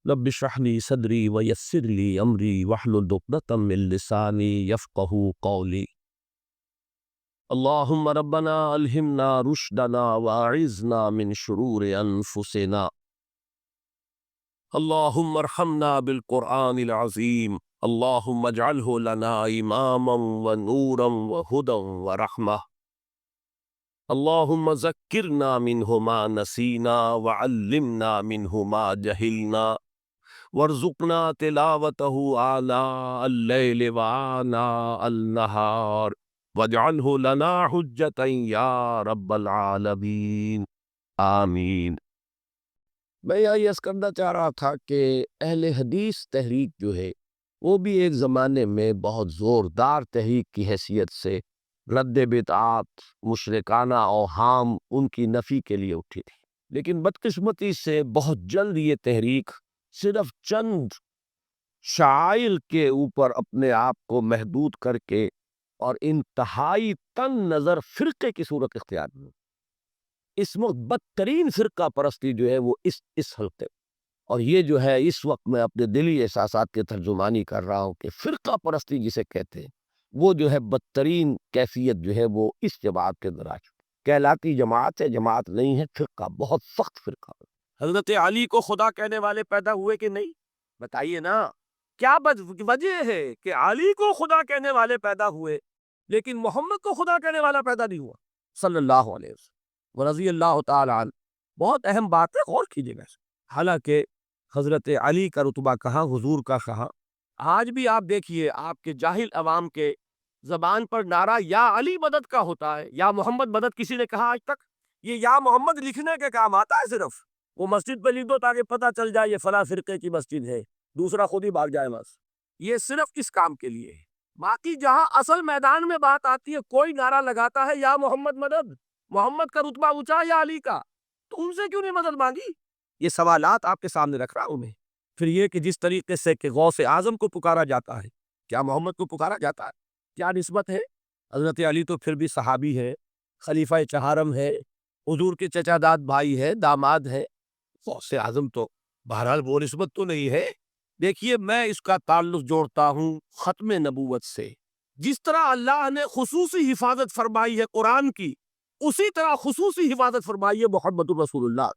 رب اشرح لي صدري ويسر لي امري واحلل عقدة من لساني يفقهوا قولي. اللهم ربنا الهمنا رشدنا واعذنا من شرور انفسنا. اللهم ارحمنا بالقرآن العظيم. اللهم اجعله لنا اماما ونورا وهدى ورحمة. اللهم ذكرنا منه ما نسينا وعلمنا منه ما جهلنا وارزقنا تلاوته آناء الليل وآناء النهار واجعله لنا حجة یا رب العالمین آمین۔ میں یہ عرض کرنا چاہ رہا تھا کہ اہل حدیث تحریک جو ہے وہ بھی ایک زمانے میں بہت زوردار تحریک کی حیثیت سے رد بدعات، مشرکانہ اوہام ان کی نفی کے لیے اٹھی تھی، لیکن بدقسمتی سے بہت جلد یہ تحریک صرف چند شعائر کے اوپر اپنے آپ کو محدود کر کے اور انتہائی تنگ نظر فرقے کی صورت اختیار کی۔ اس وقت بدترین فرقہ پرستی جو ہے وہ اس حلقے، اور یہ جو ہے اس وقت میں اپنے دلی احساسات کی ترجمانی کر رہا ہوں کہ فرقہ پرستی جسے کہتے ہیں وہ جو ہے بدترین کیفیت جو ہے وہ اس جماعت کے اندر آ چکی، کہلاتی جماعت ہے، جماعت نہیں ہے، فرقہ، بہت سخت فرقہ۔ حضرت علی کو خدا کہنے والے پیدا ہوئے کہ نہیں؟ بتائیے نا، کیا وجہ ہے کہ علی کو خدا کہنے والے پیدا ہوئے لیکن محمد کو خدا کہنے والا پیدا نہیں ہوا صلی اللہ علیہ وسلم ورضی اللہ تعالی عنہ؟ بہت اہم بات ہے، غور کیجیے گا۔ حالانکہ حضرت علی کا رتبہ کہاں، حضور کا کہاں؟ آج بھی آپ دیکھیے، آپ کے جاہل عوام کے زبان پر نعرہ یا علی مدد کا ہوتا ہے، یا محمد مدد کسی نے کہا آج تک؟ یہ یا محمد لکھنے کے کام آتا ہے، صرف وہ مسجد پہ لکھ دو تاکہ پتہ چل جائے یہ فلاں فرقے کی مسجد ہے، دوسرا خود ہی بھاگ جائے بس۔ یہ صرف اس کام کے لیے ہے۔ باقی جہاں اصل میدان میں بات آتی ہے، کوئی نعرہ لگاتا ہے یا محمد مدد، محمد کا رتبہ اونچا یا علی کا، تو ان سے کیوں نہیں مدد مانگی؟ یہ سوالات آپ کے سامنے رکھ رہا ہوں میں۔ پھر یہ کہ جس طریقے سے کہ غوث اعظم کو پکارا جاتا ہے، کیا محمد کو پکارا جاتا ہے؟ کیا نسبت ہے؟ حضرت علی تو پھر بھی صحابی ہے، خلیفہ چہارم ہے، حضور کے چچا داد بھائی ہے، داماد ہے۔ غوث اعظم تو بہرحال وہ نسبت تو نہیں ہے۔ دیکھیے، میں اس کا تعلق جوڑتا ہوں ختم نبوت سے۔ جس طرح اللہ نے خصوصی حفاظت فرمائی ہے قرآن کی، اسی طرح خصوصی حفاظت فرمائی ہے محمد الرسول اللہ۔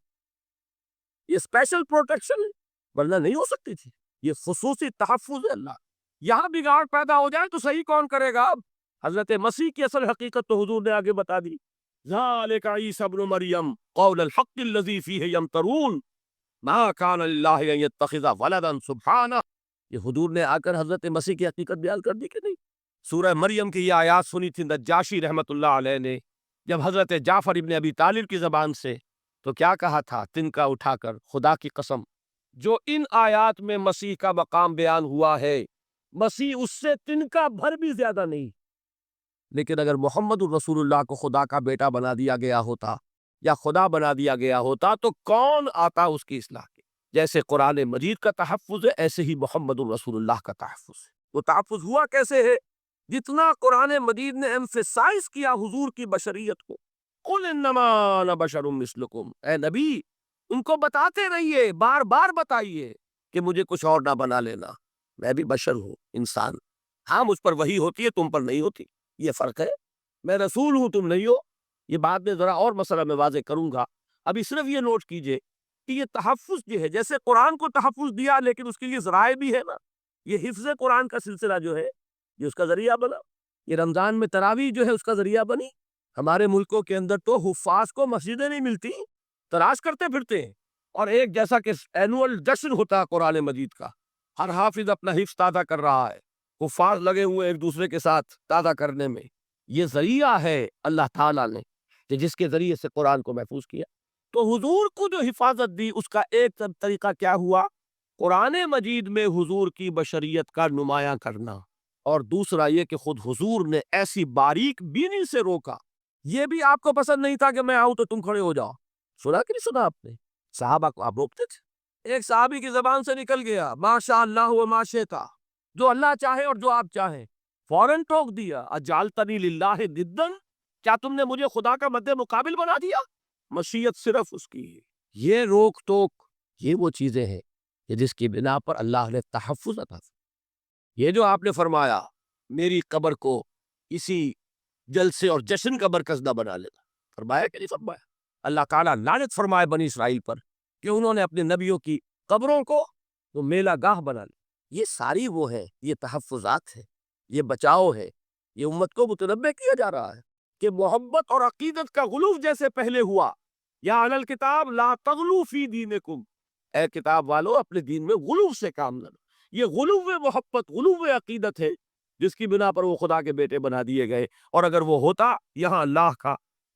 یہ اسپیشل پروٹیکشن ہے، ورنہ نہیں ہو سکتی تھی۔ یہ خصوصی تحفظ ہے اللہ۔ یہاں بگاڑ پیدا ہو جائے تو صحیح کون کرے گا؟ اب حضرت مسیح کی اصل حقیقت تو حضور نے آگے بتا دی۔ ذالک عیسی ابن مریم قول الحق الذی فیہ یمترون ما کان للہ ان یتخذ ولدا سبحانہ۔ یہ حضور نے آ کر حضرت مسیح کی حقیقت بیان کر دی کہ نہیں؟ سورہ مریم کی یہ آیات سنی تھی نجاشی رحمت اللہ علیہ نے جب حضرت جعفر ابن ابی طالب کی زبان سے، تو کیا کہا تھا تنکا اٹھا کر؟ خدا کی قسم، جو ان آیات میں مسیح کا مقام بیان ہوا ہے، مسیح اس سے تنکا بھر بھی زیادہ نہیں۔ لیکن اگر محمد الرسول اللہ کو خدا کا بیٹا بنا دیا گیا ہوتا یا خدا بنا دیا گیا ہوتا تو کون آتا اس کی اصلاح کے؟ جیسے قرآن مجید کا تحفظ ہے، ایسے ہی محمد الرسول اللہ کا تحفظ ہے۔ وہ تحفظ ہوا کیسے ہے؟ جتنا قرآن مجید نے ایمفیسائز کیا حضور کی بشریت کو، قل انما انا بشر مثلکم، اے نبی ان کو بتاتے رہیے، بار بار بتائیے کہ مجھے کچھ اور نہ بنا لینا، میں بھی بشر ہوں، انسان۔ ہاں، مجھ پر وحی ہوتی ہے، تم پر نہیں ہوتی، یہ فرق ہے۔ میں رسول ہوں، تم نہیں ہو۔ یہ بات میں ذرا اور مسئلہ میں واضح کروں گا، ابھی صرف یہ نوٹ کیجئے کہ یہ تحفظ جو ہے، جیسے قرآن کو تحفظ دیا لیکن اس کے لیے ذرائع بھی ہے نا۔ یہ حفظ قرآن کا سلسلہ جو ہے یہ اس کا ذریعہ بنا۔ یہ رمضان میں تراویح جو ہے اس کا ذریعہ بنی۔ ہمارے ملکوں کے اندر تو حفاظ کو مسجدیں نہیں ملتی، تلاش کرتے پھرتے ہیں، اور ایک جیسا کہ اینول جشن ہوتا ہے قرآن مجید کا، ہر حافظ اپنا حفظ تازہ کر رہا ہے، حفاظ لگے ہوئے ایک دوسرے کے ساتھ تازہ کرنے میں۔ یہ ذریعہ ہے اللہ تعالیٰ نے کہ جس کے ذریعے سے قرآن کو محفوظ کیا۔ تو حضور کو جو حفاظت دی اس کا ایک طریقہ کیا ہوا؟ قرآن مجید میں حضور کی بشریت کا نمایاں کرنا، اور دوسرا یہ کہ خود حضور نے ایسی باریک بینی سے روکا۔ یہ بھی آپ کو پسند نہیں تھا کہ میں آؤں تو تم کھڑے ہو جاؤ، سنا کہ نہیں سنا آپ نے؟ صحابہ کو آپ روکتے تھے؟ ایک صحابی کی زبان سے نکل گیا ما شاء اللہ و ما شئت، جو اللہ چاہے اور جو آپ چاہیں، فوراً ٹوک دیا اجعلتنی للہ ندا، کیا تم نے مجھے خدا کا مد مقابل بنا دیا؟ مشیت صرف اس کی ہے۔ یہ روک ٹوک، یہ وہ چیزیں ہیں کہ جس کی بنا پر اللہ نے تحفظ عطا فرمایا۔ یہ جو آپ نے فرمایا میری قبر کو اسی جلسے اور جشن کا مرکز نہ بنا لینا، فرمایا کہ نہیں فرمایا؟ اللہ تعالیٰ لعنت فرمائے بنی اسرائیل پر کہ انہوں نے اپنے نبیوں کی قبروں کو تو میلہ گاہ بنا لیا۔ یہ ساری وہ ہے، یہ تحفظات ہے، یہ بچاؤ ہے، یہ امت کو متنبہ کیا جا رہا ہے کہ محبت اور عقیدت کا غلو جیسے پہلے ہوا، یا اہل الکتاب لا تغلو فی دینکم، اے کتاب والو اپنے دین میں غلو سے کام نہ لو۔ یہ غلو محبت، غلو عقیدت ہے جس کی بنا پر وہ خدا کے بیٹے بنا دیے گئے، اور اگر وہ ہوتا یہاں اللہ کا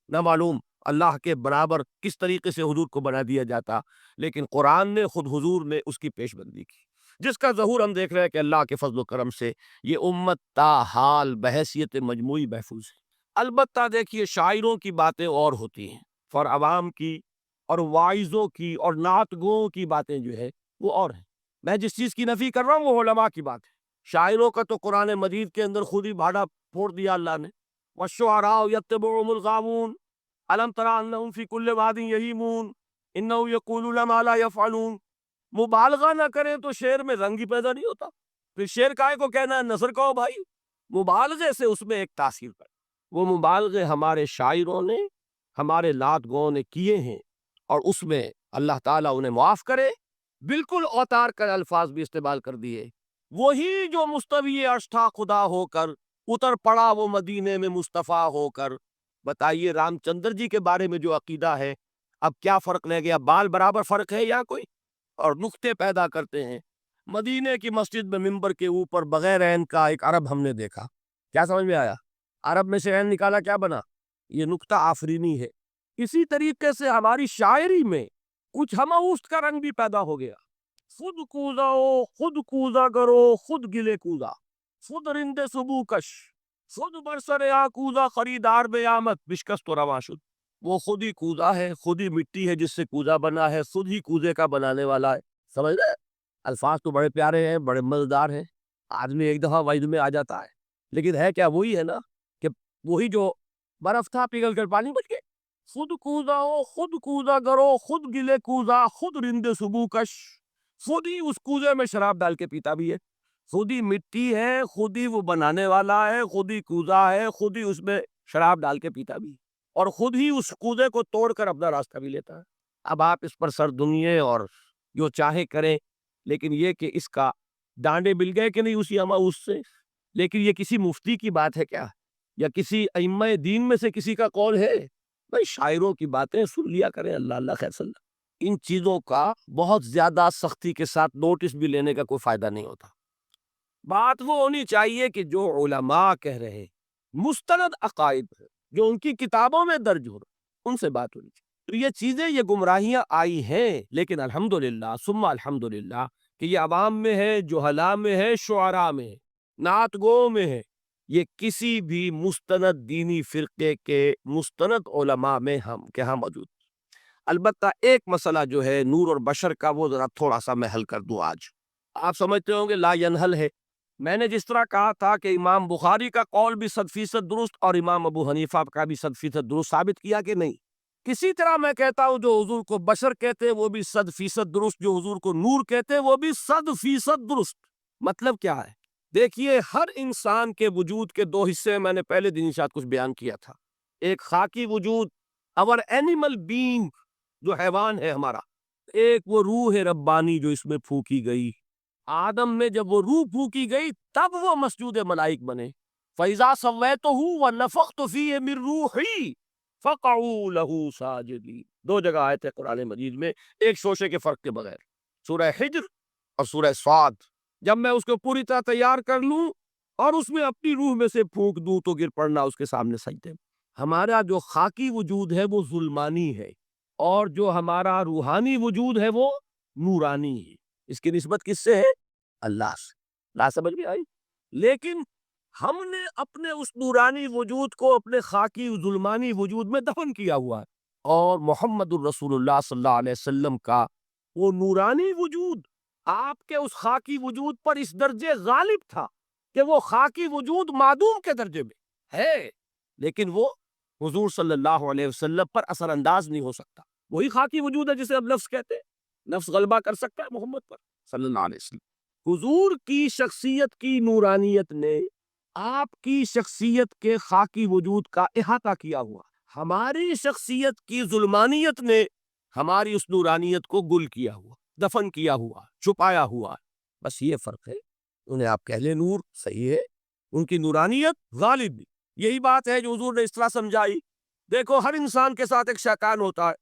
نہ معلوم اللہ کے برابر کس طریقے سے حضور کو بنا دیا جاتا، لیکن قرآن نے خود حضور نے اس کی پیش بندی کی، جس کا ظہور ہم دیکھ رہے ہیں کہ اللہ کے فضل و کرم سے یہ امت تا حال بحیثیت مجموعی محفوظ ہے۔ البتہ دیکھیے شاعروں کی باتیں اور ہوتی ہیں، اور عوام کی اور واعظوں کی اور نعت گوؤں کی باتیں جو ہے وہ اور ہیں۔ میں جس چیز کی نفی کر رہا ہوں وہ علماء کی بات ہے۔ شاعروں کا تو قرآن مجید کے اندر خود ہی بھاڑا پھوڑ دیا اللہ نے، وَالشُّعَرَاءُ يَتَّبِعُهُمُ الْغَاوُونَ أَلَمْ تَرَ أَنَّهُمْ فِي كُلِّ وَادٍ يَهِيمُونَ إِنَّهُمْ يَقُولُونَ مَا لَا يَفْعَلُونَ۔ مبالغہ نہ کریں تو شعر میں رنگ ہی پیدا نہیں ہوتا، پھر شعر کائے کو کہنا ہے نثر کہو بھائی، مبالغے سے اس میں ایک تاثیر پڑ، وہ مبالغے ہمارے شاعروں نے ہمارے نعت گوؤں نے کیے ہیں، اور اس میں اللہ تعالیٰ انہیں معاف کرے بالکل اوتار کر الفاظ بھی استعمال کر دیے۔ وہی جو مستوی عرش تھا خدا ہو کر، اتر پڑا وہ مدینے میں مصطفیٰ ہو کر۔ بتائیے رام چندر جی کے بارے میں جو عقیدہ ہے، اب کیا فرق رہ گیا؟ بال برابر فرق ہے یا کوئی؟ اور نقطے پیدا کرتے ہیں۔ مدینے کی مسجد میں ممبر کے اوپر بغیر عین کا ایک عرب ہم نے دیکھا، کیا سمجھ میں آیا؟ عرب میں سے عین نکالا، کیا بنا؟ یہ نقطہ آفرینی ہے۔ اسی طریقے سے ہماری شاعری میں کچھ ہمہ کا رنگ بھی پیدا ہو گیا۔ خود کوزا ہو، خود کوزا کرو، خود گلے کوزا، خود رند صبو کش، خود برسر آ کوزا خریدار بے آمد بشکست و رواں شد۔ وہ خود ہی کوزا ہے، خود ہی مٹی ہے جس سے کوزا بنا ہے، خود ہی کوزے کا بنانے والا ہے۔ سمجھ رہے؟ الفاظ تو بڑے پیارے ہیں، بڑے مزیدار ہیں، آدمی ایک دفعہ وجد میں آ جاتا ہے، لیکن ہے کیا؟ وہی ہے نا کہ وہی جو برف تھا پگھل کر پانی بچ گئے۔ خود کوزا ہو، خود کوزا کرو، خود گلے کوزا، خود رند صبو کش، خود ہی اس کوزے میں شراب ڈال کے پیتا بھی ہے، خود ہی مٹی ہے، خود ہی وہ بنانے والا ہے، خود ہی کوزا ہے، خود ہی اس میں شراب ڈال کے پیتا بھی ہے، اور خود ہی اس کوزے کو توڑ کر اپنا راستہ بھی لیتا ہے۔ اب آپ اس پر سر دنیے اور جو چاہے کریں، لیکن یہ کہ اس کا ڈانڈے مل گئے کہ نہیں اسی اس سے، لیکن یہ کسی مفتی کی بات ہے کیا؟ یا کسی ائمہ دین میں سے کسی کا قول ہے؟ بھائی شاعروں کی باتیں سن لیا کریں، اللہ اللہ خیر صلی اللہ۔ ان چیزوں کا بہت زیادہ سختی کے ساتھ نوٹس بھی لینے کا کوئی فائدہ نہیں ہوتا۔ بات وہ ہونی چاہیے کہ جو علماء کہہ رہے مستند عقائد ہے، جو ان کی کتابوں میں درج ہو رہا، ان سے بات ہونی چاہیے۔ تو یہ چیزیں، یہ گمراہیاں آئی ہیں، لیکن الحمدللہ ثم الحمدللہ کہ یہ عوام میں ہے، جہلاء میں ہے، شعراء میں ہے، نعت گو میں ہے، یہ کسی بھی مستند دینی فرقے کے مستند علماء میں ہم کے ہاں موجود۔ البتہ ایک مسئلہ جو ہے نور اور بشر کا، وہ ذرا تھوڑا سا میں حل کر دوں آج۔ آپ سمجھتے ہوں گے لا ینحل ہے، میں نے جس طرح کہا تھا کہ امام بخاری کا قول بھی 100% درست اور امام ابو حنیفہ کا بھی 100% درست ثابت کیا کہ نہیں، کسی طرح میں کہتا ہوں جو حضور کو بشر کہتے ہیں وہ بھی 100% درست، جو حضور کو نور کہتے ہیں وہ بھی 100% درست۔ مطلب کیا ہے؟ دیکھیے ہر انسان کے وجود کے دو حصے میں نے پہلے دن شاید کچھ بیان کیا تھا، ایک خاکی وجود اور اینیمل بینگ جو حیوان ہے ہمارا، ایک وہ روح ربانی جو اس میں پھونکی گئی۔ آدم میں جب وہ روح پھونکی گئی تب وہ مسجود ملائک بنے۔ فَإِذَا سَوَّيْتُهُ وَنَفَخْتُ فِيهِ مِن رُوحِي فَقَعُوا لَهُ سَاجِدِينَ۔ دو جگہ آئے تھے قرآن مجید میں ایک شوشے کے فرق کے بغیر، سورہ حجر اور سورہ صاد۔ جب میں اس کو پوری طرح تیار کر لوں اور اس میں اپنی روح میں سے پھونک دوں تو گر پڑنا اس کے سامنے سجدے میں۔ ہمارا جو خاکی وجود ہے وہ ظلمانی ہے، اور جو ہمارا روحانی وجود ہے وہ نورانی ہے۔ اس کی نسبت کس سے ہے؟ اللہ سے۔ لا سمجھ میں آئی؟ لیکن ہم نے اپنے اس نورانی وجود کو اپنے خاکی ظلمانی وجود میں دفن کیا ہوا ہے، اور محمد الرسول اللہ صلی اللہ علیہ وسلم کا وہ نورانی وجود آپ کے اس خاکی وجود پر اس درجے غالب تھا کہ وہ خاکی وجود معدوم کے درجے میں ہے، لیکن وہ حضور صلی اللہ علیہ وسلم پر اثر انداز نہیں ہو سکتا۔ وہی خاکی وجود ہے جسے اب لفظ کہتے ہیں، نفس غلبہ کر سکتا ہے محمد پر صلی اللہ علیہ وسلم؟ حضور کی شخصیت کی نورانیت نے آپ کی شخصیت کے خاکی وجود کا احاطہ کیا ہوا، ہماری شخصیت کی ظلمانیت نے ہماری اس نورانیت کو گل کیا ہوا، دفن کیا ہوا، چھپایا ہوا، بس یہ فرق ہے۔ انہیں آپ کہہ لیں نور، صحیح ہے، ان کی نورانیت غالب بھی، یہی بات ہے جو حضور نے اس طرح سمجھائی۔ دیکھو ہر انسان کے ساتھ ایک شیطان ہوتا ہے،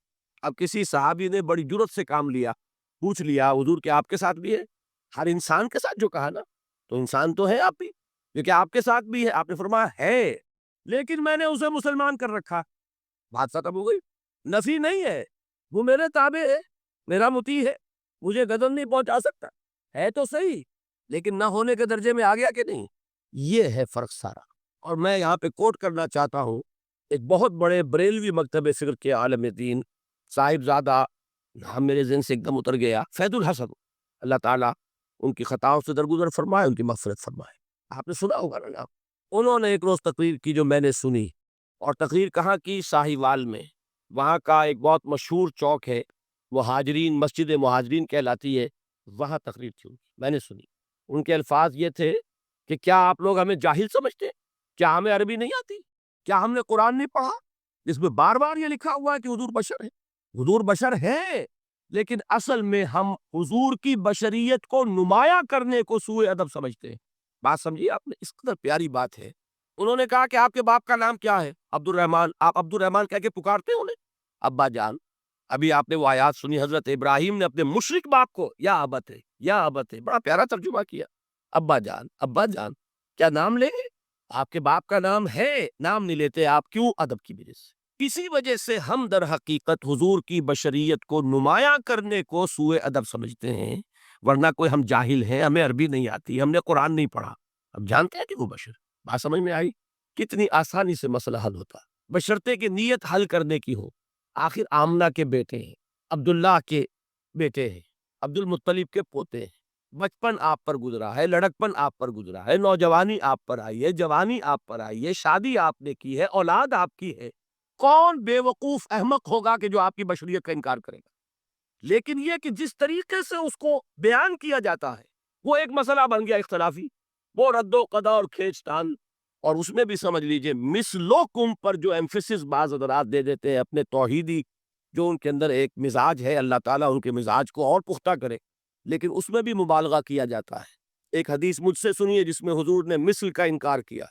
اب کسی صحابی نے بڑی جرت سے کام لیا، پوچھ لیا حضور کہ آپ کے ساتھ بھی ہے؟ ہر انسان کے ساتھ جو کہا نا، تو انسان تو ہے آپ بھی، یہ کہ آپ کے ساتھ بھی ہے؟ آپ نے فرمایا ہے، لیکن میں نے اسے مسلمان کر رکھا۔ بات ختم ہو گئی، نفی نہیں ہے، وہ میرے تابع ہے، میرا مطیع ہے، مجھے غضب نہیں پہنچا سکتا، ہے تو صحیح لیکن نہ ہونے کے درجے میں آ گیا کہ نہیں، یہ ہے فرق سارا۔ اور میں یہاں پہ کوٹ کرنا چاہتا ہوں ایک بہت بڑے بریلوی مکتب فکر کے عالم دین صاحب زادہ، ہم میرے ذہن سے ایک دم اتر گیا، فیض الحسن، اللہ تعالیٰ ان کی خطاؤں سے درگزر فرمائے، ان کی مغفرت فرمائے۔ آپ نے سنا ہوگا نا، انہوں نے ایک روز تقریر کی جو میں نے سنی، اور تقریر کہاں کی؟ ساہیوال میں، وہاں کا ایک بہت مشہور چوک ہے، مہاجرین، مسجد مہاجرین کہلاتی ہے، وہاں تقریر تھی، میں نے سنی۔ ان کے الفاظ یہ تھے کہ کیا آپ لوگ ہمیں جاہل سمجھتے ہیں؟ کیا ہمیں عربی نہیں آتی؟ کیا ہم نے قرآن نہیں پڑھا جس میں بار بار یہ لکھا ہوا ہے کہ حضور بشر ہے؟ حضور بشر ہے، لیکن اصل میں ہم حضور کی بشریت کو نمایاں کرنے کو سوء ادب سمجھتے ہیں۔ بات سمجھیے آپ نے، اس قدر پیاری بات ہے۔ انہوں نے کہا کہ آپ کے باپ کا نام کیا ہے؟ عبد الرحمن۔ آپ عبد الرحمن کہہ کے پکارتے ہیں انہیں؟ ابا جان۔ ابھی آپ نے وہ آیات سنی، حضرت ابراہیم نے اپنے مشرک باپ کو یا ابت ہے، یا ابت ہے، بڑا پیارا ترجمہ کیا، ابا جان، ابا جان، کیا نام لیں گے؟ آپ کے باپ کا نام ہے، نام نہیں لیتے آپ، کیوں؟ ادب کی وجہ سے۔ اسی وجہ سے ہم در حقیقت حضور کی بشریت کو نمایاں کرنے کو سوء ادب سمجھتے ہیں، ورنہ کوئی ہم جاہل ہیں، ہمیں عربی نہیں آتی، ہم نے قرآن نہیں پڑھا، اب جانتے ہیں کہ وہ بشر۔ بات سمجھ میں آئی؟ کتنی آسانی سے مسئلہ حل ہوتا، بشرطے کہ نیت حل کرنے کی ہو۔ آخر آمنہ کے بیٹے ہیں، عبداللہ کے بیٹے ہیں، عبد المطلب کے پوتے ہیں، بچپن آپ پر گزرا ہے، لڑکپن آپ پر گزرا ہے، نوجوانی آپ پر آئی ہے، جوانی آپ پر آئی ہے، شادی آپ نے کی ہے، اولاد آپ کی ہے، کون بے وقوف احمق ہوگا کہ جو آپ کی بشریت کا انکار کرے گا؟ لیکن یہ کہ جس طریقے سے اس کو بیان کیا جاتا ہے وہ ایک مسئلہ بن گیا اختلافی، وہ رد و قضا اور کھینچ تان، اور اس میں بھی سمجھ لیجئے مثلوکم پر جو ایمفیسس بعض حضرات دے دیتے ہیں اپنے توحیدی جو ان کے اندر ایک مزاج ہے، اللہ تعالیٰ ان کے مزاج کو اور پختہ کرے، لیکن اس میں بھی مبالغہ کیا جاتا ہے۔ ایک حدیث مجھ سے سنیے جس میں حضور نے مثل کا انکار کیا۔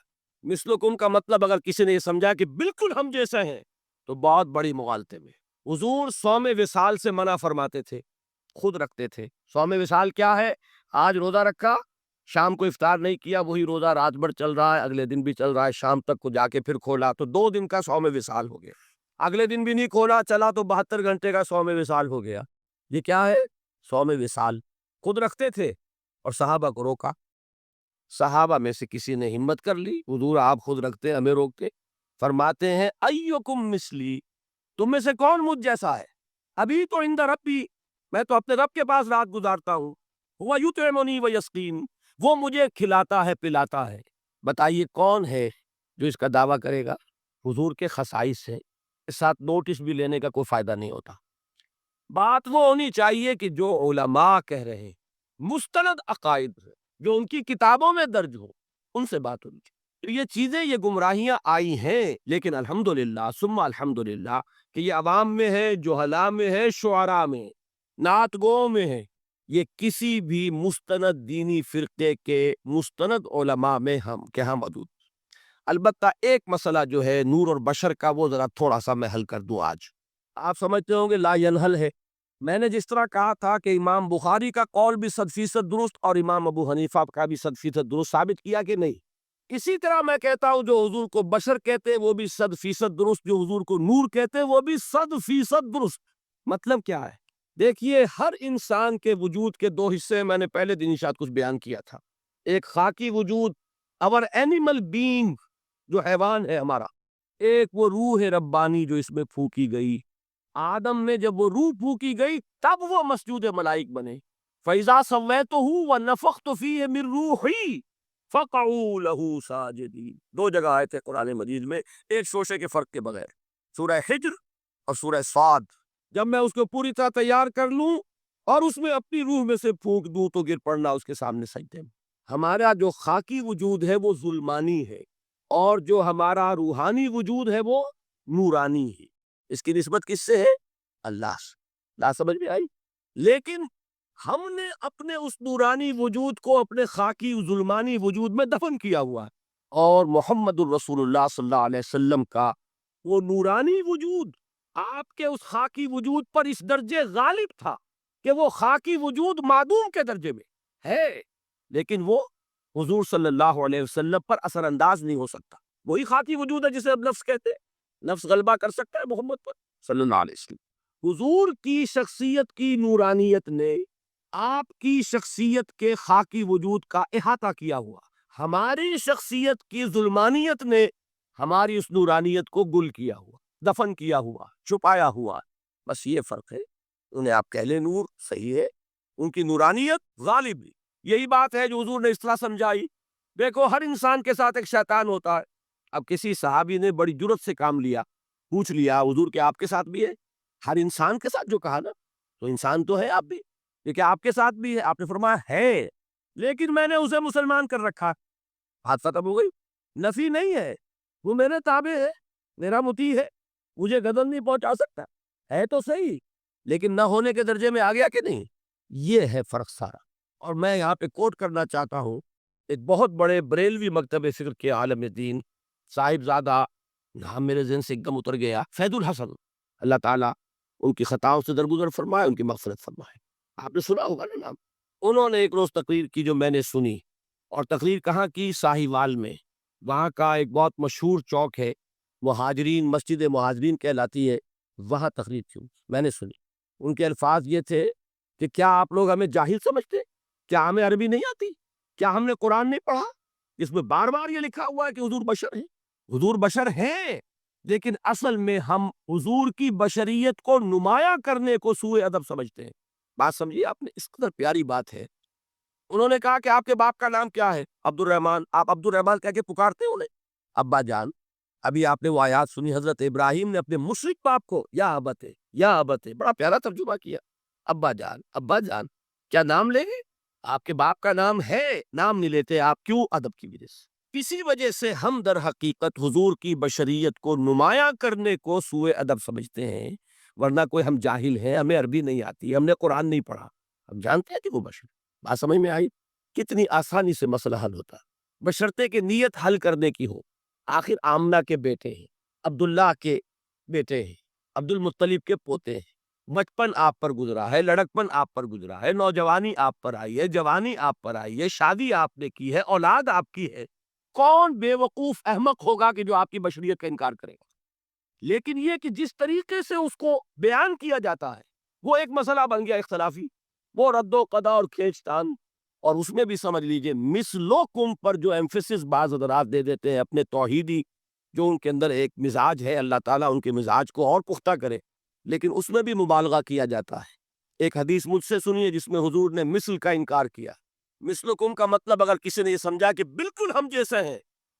مثلکم کا مطلب اگر کسی نے یہ سمجھا کہ بالکل ہم جیسے ہیں تو بہت بڑی مغالطے میں۔ حضور صوم وصال سے منع فرماتے تھے، خود رکھتے تھے۔ صوم وصال کیا ہے؟ آج روزہ رکھا، شام کو افطار نہیں کیا، وہی روزہ رات بھر چل رہا ہے، اگلے دن بھی چل رہا ہے، شام تک کو جا کے پھر کھولا تو 2 دن کا صوم وصال ہو گیا، اگلے دن بھی نہیں کھولا، چلا تو 72 گھنٹے کا صوم وصال ہو گیا۔ یہ کیا ہے؟ صوم وصال۔ خود رکھتے تھے اور صحابہ کو روکا۔ صحابہ میں سے کسی نے ہمت کر لی، حضور آپ خود رکھتے ہمیں روکتے، فرماتے ہیں ایکم مثلی، تم میں سے کون مجھ جیسا ہے؟ ابھی تو عند ربی، میں تو اپنے رب کے پاس رات گزارتا ہوں، ہوا یطعمنی و یسقین، وہ مجھے کھلاتا ہے پلاتا ہے۔ بتائیے کون ہے جو اس کا دعویٰ کرے گا؟ حضور کے خصائص ہے، اس ساتھ نوٹس بھی لینے کا کوئی فائدہ نہیں ہوتا۔ بات وہ ہونی چاہیے کہ جو علماء کہہ رہے ہیں، مستند عقائد ہے، جو ان کی کتابوں میں درج ہو، ان سے بات ہونی چاہیے۔ تو یہ چیزیں، یہ گمراہیاں آئی ہیں، لیکن الحمدللہ ثم الحمدللہ کہ یہ عوام میں ہے، جہلاء میں ہے، شعراء میں، نعت گو میں ہے، یہ کسی بھی مستند دینی فرقے کے مستند علماء میں ہم کے ہاں موجود۔ البتہ ایک مسئلہ جو ہے نور اور بشر کا، وہ ذرا تھوڑا سا میں حل کر دوں آج۔ آپ سمجھتے ہوں گے لا ینحل ہے، میں نے جس طرح کہا تھا کہ امام بخاری کا قول بھی 100% درست اور امام ابو حنیفہ کا بھی 100% درست ثابت کیا کہ نہیں، اسی طرح میں کہتا ہوں جو حضور کو بشر کہتے ہیں وہ بھی 100% درست، جو حضور کو نور کہتے ہیں وہ بھی 100% درست۔ مطلب کیا ہے؟ دیکھیے ہر انسان کے وجود کے 2 حصے میں نے پہلے دن شاید کچھ بیان کیا تھا، ایک خاکی وجود، اور اینیمل بینگ جو حیوان ہے ہمارا، ایک وہ روح ربانی جو اس میں پھونکی گئی۔ آدم میں جب وہ روح پھونکی گئی تب وہ مسجود ملائک بنے۔ فَإِذَا سَوَّيْتُهُ وَنَفَخْتُ فِيهِ مِن رُوحِي فَقَعُوا لَهُ سَاجِدِينَ، 2 جگہ آئے تھے قرآن مجید میں ایک شوشے کے فرق کے بغیر، سورہ حجر اور سورہ صاد۔ جب میں اس کو پوری طرح تیار کر لوں اور اس میں اپنی روح میں سے پھونک دوں تو گر پڑنا اس کے سامنے سجدے میں۔ ہمارا جو خاکی وجود ہے وہ ظلمانی ہے، اور جو ہمارا روحانی وجود ہے وہ نورانی ہے۔ اس کی نسبت کس سے ہے؟ اللہ سے۔ لا سمجھ میں آئی؟ لیکن ہم نے اپنے اس نورانی وجود کو اپنے خاکی ظلمانی وجود میں دفن کیا ہوا ہے، اور محمد الرسول اللہ صلی اللہ علیہ وسلم کا وہ نورانی وجود آپ کے اس خاکی وجود پر اس درجے غالب تھا کہ وہ خاکی وجود معدوم کے درجے میں ہے، لیکن وہ حضور صلی اللہ علیہ وسلم پر اثر انداز نہیں ہو سکتا۔ وہی خاکی وجود ہے جسے اب نفس کہتے ہیں، نفس غلبہ کر سکتا ہے محمد پر صلی اللہ علیہ وسلم۔ حضور کی شخصیت کی نورانیت نے آپ کی شخصیت کے خاکی وجود کا احاطہ کیا ہوا، ہماری شخصیت کی ظلمانیت نے ہماری اس نورانیت کو گل کیا ہوا، دفن کیا ہوا، چھپایا ہوا۔ بس یہ فرق ہے۔ انہیں آپ کہہ لیں نور، صحیح ہے، ان کی نورانیت غالب ہے۔ یہی بات ہے جو حضور نے اس طرح سمجھائی۔ دیکھو، ہر انسان کے ساتھ ایک شیطان ہوتا ہے۔ اب کسی صحابی نے بڑی جرت سے کام لیا، پوچھ لیا حضور کہ آپ کے ساتھ بھی ہے؟ ہر انسان کے ساتھ جو کہا نا، تو انسان تو ہے آپ بھی، یہ کہ آپ کے ساتھ بھی ہے؟ آپ نے فرمایا ہے، لیکن میں نے اسے مسلمان کر رکھا۔ بات ختم ہو گئی۔ نفی نہیں ہے، وہ میرے تابع ہے، میرا مطیع ہے، مجھے غضب نہیں پہنچا سکتا، ہے تو صحیح، لیکن نہ ہونے کے درجے میں آ گیا کہ نہیں؟ یہ ہے فرق سارا۔ اور میں یہاں پہ کوٹ کرنا چاہتا ہوں ایک بہت بڑے بریلوی مکتب فکر کے عالم دین صاحب زادہ، نام میرے ذہن سے ایک دم اتر گیا، فیض الحسن، اللہ تعالیٰ ان کی خطاؤں سے درگزر فرمائے، ان کی مغفرت فرمائے۔ آپ نے سنا ہوگا نا نام۔ انہوں نے ایک روز تقریر کی جو میں نے سنی، اور تقریر کہاں کی؟ ساہیوال میں۔ وہاں کا ایک بہت مشہور چوک ہے، مہاجرین، مسجد مہاجرین کہلاتی ہے، وہاں تقریر کی میں نے سنی۔ ان کے الفاظ یہ تھے کہ کیا آپ لوگ ہمیں جاہل سمجھتے؟ کیا ہمیں عربی نہیں آتی؟ کیا ہم نے قرآن نہیں پڑھا؟ اس میں بار بار یہ لکھا ہوا ہے کہ حضور بشر ہیں۔ حضور بشر ہیں، لیکن اصل میں ہم حضور کی بشریت کو نمایاں کرنے کو سوء ادب سمجھتے ہیں۔ بات سمجھیے آپ نے، اس قدر پیاری بات ہے۔ انہوں نے کہا کہ آپ کے باپ کا نام کیا ہے؟ عبد الرحمن۔ آپ عبد الرحمن کہہ کے پکارتے ہیں انہیں؟ ابا جان۔ ابھی آپ نے وہ آیات سنی، حضرت ابراہیم نے اپنے مشرک باپ کو یا ابت ہے، یا ابت ہے، بڑا پیارا ترجمہ کیا، ابا جان، ابا جان۔ کیا نام لیں گے؟ آپ کے باپ کا نام ہے، نام نہیں لیتے آپ، کیوں؟ ادب کی وجہ سے۔ کسی وجہ سے ہم در حقیقت حضور کی بشریت کو نمایاں کرنے کو سوء ادب سمجھتے ہیں، ورنہ کوئی ہم جاہل ہیں، ہمیں عربی نہیں آتی، ہم نے قرآن نہیں پڑھا، ہم جانتے ہیں کہ وہ بشر۔ بات سمجھ میں آئی؟ کتنی آسانی سے مسئلہ حل ہوتا، بشرطے کہ نیت حل کرنے کی ہو۔ آخر آمنہ کے بیٹے ہیں، عبداللہ کے بیٹے ہیں، عبد المطلب کے پوتے ہیں، بچپن آپ پر گزرا ہے، لڑکپن آپ پر گزرا ہے، نوجوانی آپ پر آئی ہے، جوانی آپ پر آئی ہے، شادی آپ نے کی ہے، اولاد آپ کی ہے۔ کون بے وقوف احمق ہوگا کہ جو آپ کی بشریت کا انکار کرے گا؟ لیکن یہ کہ جس طریقے سے اس کو بیان کیا جاتا ہے وہ ایک مسئلہ بن گیا اختلافی، وہ رد و قضا اور کھینچ تان۔ اور اس میں بھی سمجھ لیجئے مثلوکم پر جو ایمفیسس بعض حضرات دے دیتے ہیں اپنے توحیدی جو ان کے اندر ایک مزاج ہے، اللہ تعالیٰ ان کے مزاج کو اور پختہ کرے، لیکن اس میں بھی مبالغہ کیا جاتا ہے۔ ایک حدیث مجھ سے سنیے جس میں حضور نے مثل کا انکار کیا۔ مثلکم کا مطلب اگر کسی نے یہ سمجھا کہ بالکل ہم جیسے ہیں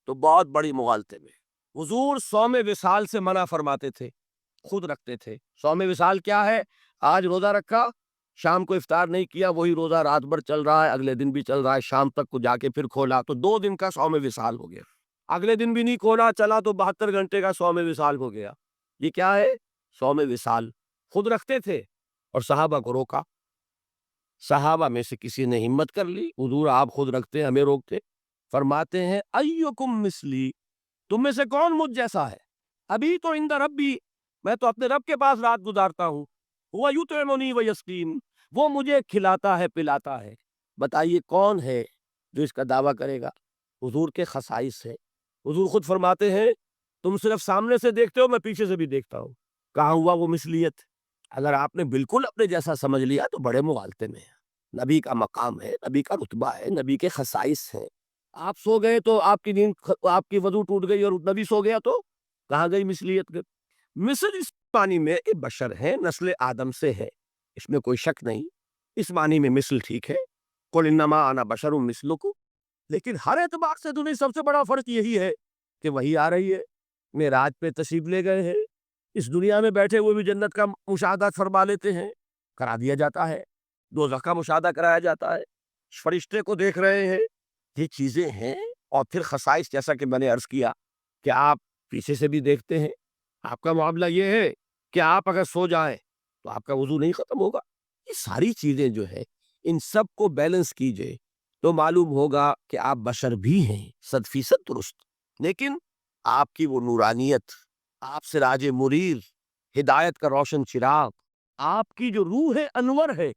تو بہت بڑی مغالطے میں۔ حضور صوم وصال سے منع فرماتے تھے، خود رکھتے تھے۔ صوم وصال کیا ہے؟ آج روزہ رکھا، شام کو افطار نہیں کیا، وہی روزہ رات بھر چل رہا ہے، اگلے دن بھی چل رہا ہے، شام تک کو جا کے پھر کھولا تو 2 دن کا صوم وصال ہو گیا۔ اگلے دن بھی نہیں کھولا، چلا تو 72 گھنٹے کا صوم وصال ہو گیا۔ یہ کیا ہے؟ صوم وصال۔ خود رکھتے تھے اور صحابہ کو روکا۔ صحابہ میں سے کسی نے ہمت کر لی، حضور آپ خود رکھتے ہیں، ہمیں روکتے۔ فرماتے ہیں ایکم مثلی، تم میں سے کون مجھ جیسا ہے؟ ابھی تو عند ربی، میں تو اپنے رب کے پاس رات گزارتا ہوں، وہ یطعمنی و یسقین، وہ مجھے کھلاتا ہے پلاتا ہے۔ بتائیے کون ہے جو اس کا دعویٰ کرے گا؟ حضور کے خصائص ہے۔ حضور خود فرماتے ہیں تم صرف سامنے سے دیکھتے ہو، میں پیچھے سے بھی دیکھتا ہوں۔ کہاں ہوا وہ مثلیت؟ اگر آپ نے بالکل اپنے جیسا سمجھ لیا تو بڑے مغالطے میں ہے۔ نبی کا مقام ہے، نبی کا رتبہ ہے، نبی کے خصائص ہیں۔ آپ سو گئے تو آپ کی نیند، آپ کی وضو ٹوٹ گئی اور نبی سو گیا تو کہاں گئی مثلیت؟ مثل اس معنی میں کہ بشر ہے، نسل آدم سے ہے، اس میں کوئی شک نہیں، اس معنی میں مثل ٹھیک ہے، قل انما انا بشر مثلکم۔ لیکن ہر اعتبار سے دنیا سب سے بڑا فرق یہی ہے کہ وہی آ رہی ہے، معراج پہ تشریف لے گئے ہیں، اس دنیا میں بیٹھے ہوئے بھی جنت کا مشاہدہ فرما لیتے ہیں، کرا دیا جاتا ہے۔ دوزخ کا مشاہدہ کرایا جاتا ہے، فرشتے کو دیکھ رہے ہیں، یہ چیزیں ہیں۔ اور پھر خصائص جیسا کہ میں نے عرض کیا کہ آپ پیچھے سے بھی دیکھتے ہیں، آپ کا معاملہ یہ ہے کہ آپ اگر سو جائیں تو آپ کا وضو نہیں ختم ہوگا۔ یہ ساری چیزیں جو ہے ان سب کو بیلنس کیجئے تو معلوم ہوگا کہ آپ بشر بھی ہیں 100% درست، لیکن آپ کی وہ نورانیت، آپ سراج منیر، ہدایت کا روشن چراغ، آپ کی جو روح انور ہے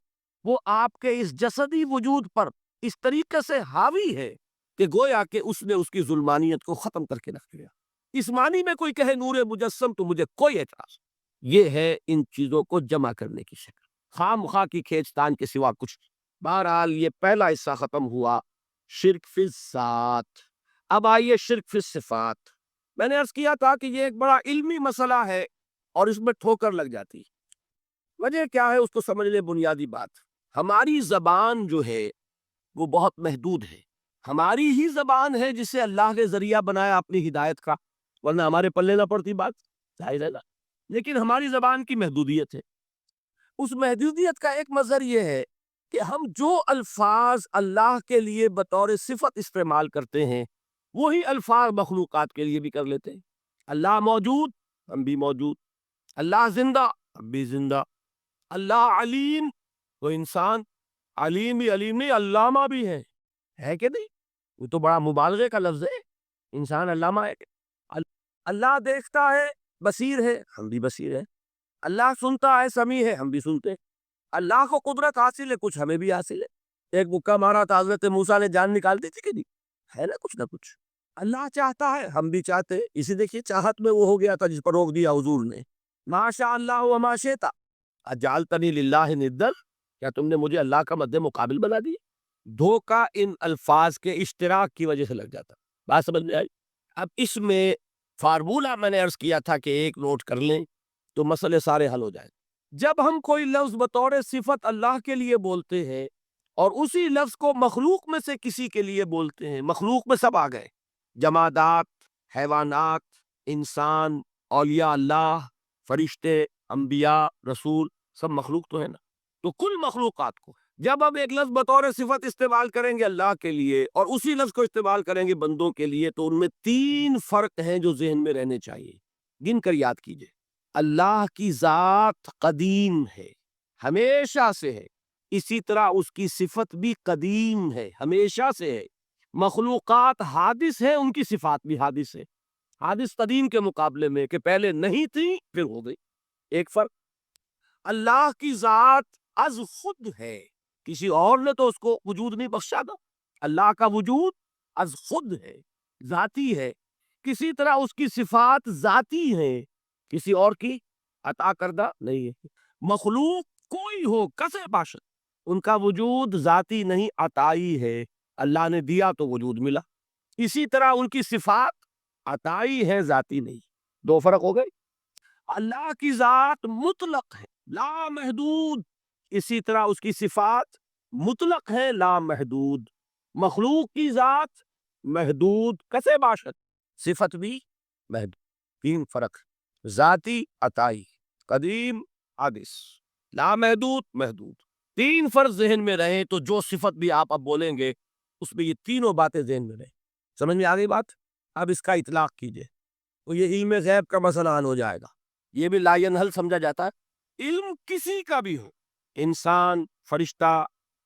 وہ آپ کے اس جسدی وجود پر اس طریقے سے حاوی ہے کہ گویا کہ اس نے اس کی ظلمانیت کو ختم کر کے رکھ دیا۔ اس معنی میں کوئی کہے نور مجسم تو مجھے کوئی اعتراض نہیں۔ یہ ہے ان چیزوں کو جمع کرنے کی شکل، خواہ مخواہ کی کھینچتان کے سوا کچھ نہیں۔ بہرحال یہ پہلا حصہ ختم ہوا، شرک فی الذات۔ اب آئیے شرک فی الصفات۔ میں نے عرض کیا تھا کہ یہ ایک بڑا علمی مسئلہ ہے اور اس میں ٹھوکر لگ جاتی ہے۔ وجہ کیا ہے اس کو سمجھ لے۔ بنیادی بات، ہماری زبان جو ہے وہ بہت محدود ہے۔ ہماری ہی زبان ہے جسے اللہ نے ذریعہ بنایا اپنی ہدایت کا، ورنہ ہمارے پلے نہ پڑتی بات، ظاہر ہے نا۔ لیکن ہماری زبان کی محدودیت ہے۔ اس محدودیت کا ایک مظہر یہ ہے کہ ہم جو الفاظ اللہ کے لیے بطور صفت استعمال کرتے ہیں وہی الفاظ مخلوقات کے لیے بھی کر لیتے ہیں۔ اللہ موجود، ہم بھی موجود۔ اللہ زندہ، ہم بھی زندہ۔ اللہ علیم، وہ انسان علیم بھی علیم نہیں، علامہ بھی ہے کہ نہیں؟ وہ تو بڑا مبالغے کا لفظ ہے، انسان علامہ ہے۔ اللہ دیکھتا ہے، بصیر ہے، ہم بھی بصیر ہیں۔ اللہ سنتا ہے، سمیع ہے، ہم بھی سنتے ہیں۔ اللہ کو قدرت حاصل ہے، کچھ ہمیں بھی حاصل ہے۔ ایک مکہ مارا تھا حضرت موسیٰ نے، جان نکال دی تھی کہ نہیں؟ ہے نا کچھ نہ کچھ۔ اللہ چاہتا ہے، ہم بھی چاہتے ہیں۔ اسی دیکھیے چاہت میں وہ ہو گیا تھا جس پر روک دیا حضور نے، ما شاء اللہ و ما شئت اجعلتنی للہ ندا، کیا تم نے مجھے اللہ کا مد مقابل بنا دیا؟ دھوکہ ان الفاظ کے اشتراک کی وجہ سے لگ جاتا۔ بات سمجھ میں آئی؟ اب اس میں فارمولہ میں نے عرض کیا تھا کہ ایک نوٹ کر لیں تو مسئلے سارے حل ہو جائیں۔ جب ہم کوئی لفظ بطور صفت اللہ کے لیے بولتے ہیں اور اسی لفظ کو مخلوق میں سے کسی کے لیے بولتے ہیں، مخلوق میں سب آ گئے، جمادات، حیوانات، انسان، اولیاء اللہ، فرشتے، انبیاء، رسول، سب مخلوق تو ہے نا۔ تو کل مخلوقات کو جب ہم ایک لفظ بطور صفت استعمال کریں گے اللہ کے لیے اور اسی لفظ کو استعمال کریں گے بندوں کے لیے تو ان میں 3 فرق ہیں جو ذہن میں رہنے چاہیے، گن کر یاد کیجئے۔ اللہ کی ذات قدیم ہے، ہمیشہ سے ہے، اسی طرح اس کی صفت بھی قدیم ہے، ہمیشہ سے ہے۔ مخلوقات حادث ہیں، ان کی صفات بھی حادث ہے۔ حادث قدیم کے مقابلے میں کہ پہلے نہیں تھی پھر ہو گئی، ایک فرق۔ اللہ کی ذات از خود ہے، کسی اور نے تو اس کو وجود نہیں بخشا تھا۔ اللہ کا وجود از خود ہے، ذاتی ہے۔ کسی طرح اس کی صفات ذاتی ہیں، کسی اور کی عطا کردہ نہیں ہے۔ مخلوق کوئی ہو کسے باشد، ان کا وجود ذاتی نہیں عطائی ہے، اللہ نے دیا تو وجود ملا۔ اسی طرح ان کی صفات عطائی ہے، ذاتی نہیں۔ 2 فرق ہو گئے۔ اللہ کی ذات مطلق ہے، لا محدود، اسی طرح اس کی صفات مطلق ہے، لا محدود۔ مخلوق کی ذات محدود کسے باشد، صفت بھی محدود۔ 3 فرق، ذاتی، عطائی، قدیم، حادث، لا محدود، محدود۔ 3 فرق ذہن میں رہیں تو جو صفت بھی آپ اب بولیں گے اس میں یہ تینوں باتیں ذہن میں رہیں۔ سمجھ میں آ گئی بات؟ اب اس کا اطلاق کیجئے تو یہ علم غیب کا مسئلہ حل ہو جائے گا۔ یہ بھی لا ینحل سمجھا جاتا ہے۔ علم کسی کا بھی ہو، انسان، فرشتہ،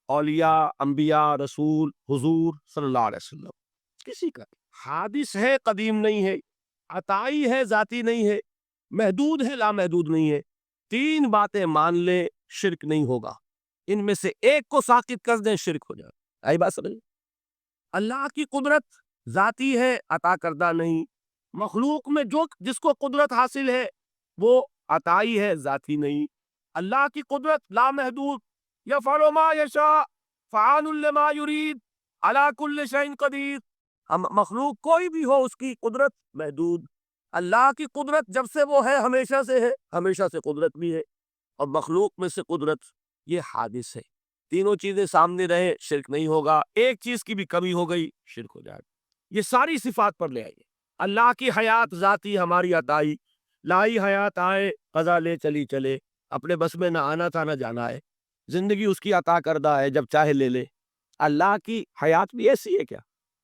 اولیاء، انبیاء، رسول، حضور صلی اللہ علیہ وسلم، کسی کا بھی، حادث ہے، قدیم نہیں ہے، عطائی ہے، ذاتی نہیں ہے، محدود ہے، لا محدود نہیں ہے۔ 3 باتیں مان لیں، شرک نہیں ہوگا۔ ان میں سے ایک کو ساقط کر دیں، شرک ہو جائے۔ آئی بات سمجھ؟ اللہ کی قدرت ذاتی ہے، عطا کردہ نہیں۔ مخلوق میں جس کو قدرت حاصل ہے وہ عطائی ہے، ذاتی نہیں۔ اللہ کی قدرت لامحدود، یفعل ما یشاء فعال لما یرید علی کل شیء قدیر۔ مخلوق کوئی بھی ہو اس کی قدرت محدود۔ اللہ کی قدرت جب سے وہ ہے ہمیشہ سے ہے، ہمیشہ سے قدرت بھی ہے، اور مخلوق میں سے قدرت یہ حادث ہے۔ تینوں چیزیں سامنے رہے، شرک نہیں ہوگا۔ ایک چیز کی بھی کمی ہو گئی، شرک ہو جائے گا۔ یہ ساری صفات پر لے آئیے۔ اللہ کی حیات ذاتی، ہماری عطائی، لائی حیات آئے، قضا لے چلی چلے، اپنے بس میں نہ آنا تھا نہ جانا ہے۔ زندگی اس کی عطا کردہ ہے، جب چاہے لے لے۔ اللہ کی حیات بھی ایسی ہے کیا؟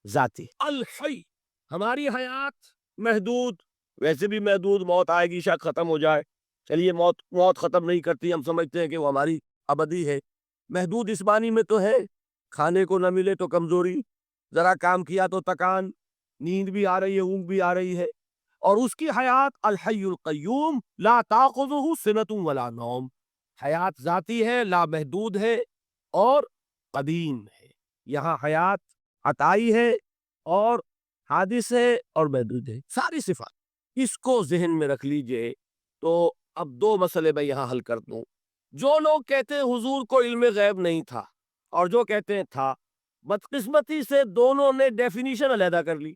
ذاتی۔ الحی، ہماری حیات محدود، ویسے بھی محدود، موت آئے گی شاید ختم ہو جائے، چلیے موت ختم نہیں کرتی، ہم سمجھتے ہیں کہ وہ ہماری ابدی ہے۔ محدود اس معنی میں تو ہے کھانے کو نہ ملے تو کمزوری، ذرا کام کیا تو تکان، نیند بھی آ رہی ہے، اونگ بھی آ رہی ہے۔ اور اس کی حیات الحی القیوم لا تاخذہ سنۃ ولا نوم، حیات ذاتی ہے، لامحدود ہے اور قدیم ہے۔ یہاں حیات عطائی ہے اور حادث ہے اور محدود ہے، ساری صفات۔ اس کو ذہن میں رکھ لیجئے۔ تو اب دو مسئلے میں یہاں حل کر دوں۔ جو لوگ کہتے ہیں حضور کو علم غیب نہیں تھا، اور جو کہتے ہیں تھا، بدقسمتی سے دونوں نے ڈیفینیشن علیحدہ کر لی۔